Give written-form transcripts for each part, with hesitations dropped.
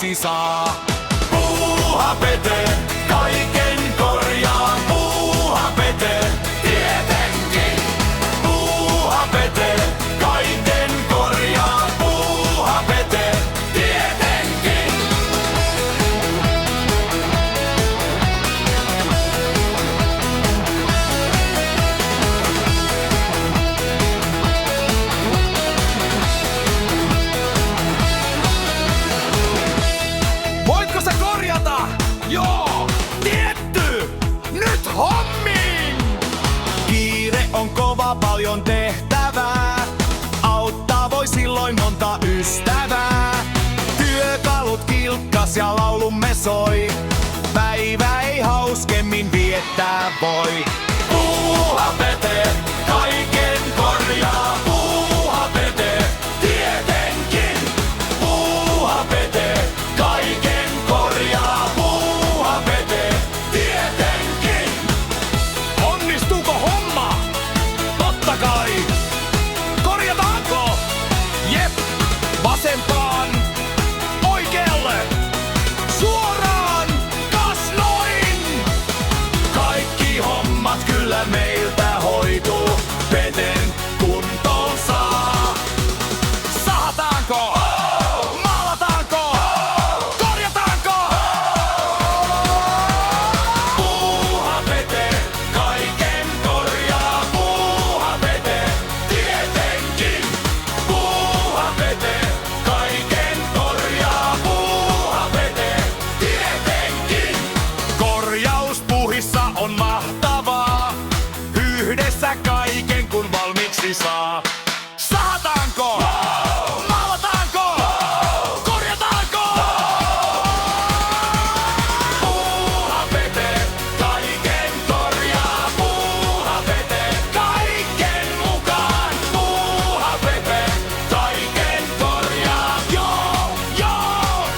valmiiksi saa. Puuhapete, kaiken korjaa. Puuhapete, tietenkin. Puuhapete, kaiken korjaa. Puuhapete, tietenkin. Voitko sä korjata? Joo, tietty! Nyt hommiin! Kiire on kova, paljon tehtävää. Auttaa voi silloin monta ystävää. Työkalut kilkkas ja laulumme soi. Päivä ei hauskemmin viettää voi. Puuhapete, kaiken korjaa. Puuhapete, tietenkin. Puuhapete, kaiken korjaa. Puuhapete, tietenkin. Onnistuuko homma? Totta kai. Korjataanko? Jep. Vasempaan. Oikealle. Suoraan. Kas noin. Kaikki hommat kyllä meiltä hoituu. Veden kuntoon saa. Sahataanko? Maalataanko? Korjataanko? Puuhapete, kaiken korjaa. Puuhapete, tietenkin. Puuhapete, kaiken korjaa. Puuhapete, tietenkin. Korjauspuuhissa on mahtavaa. Yhdessä kaiken kun valmiiksi saa. Sahataanko? Maalataanko? Korjataanko? Puuhapete, kaiken korjaa. Puuhapete, kaiken mukaan. Puuhapete, kaiken korjaa. Joo, joo.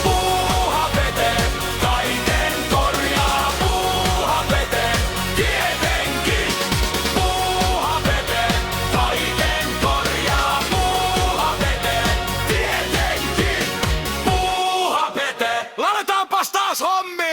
Puuhapete, kaiken korjaa. Puuhapete, tietenkin. Puuhapete, kaiken korjaa. Puuhapete, tietenkin. Puuhapete, laitetaanpas taas hommi!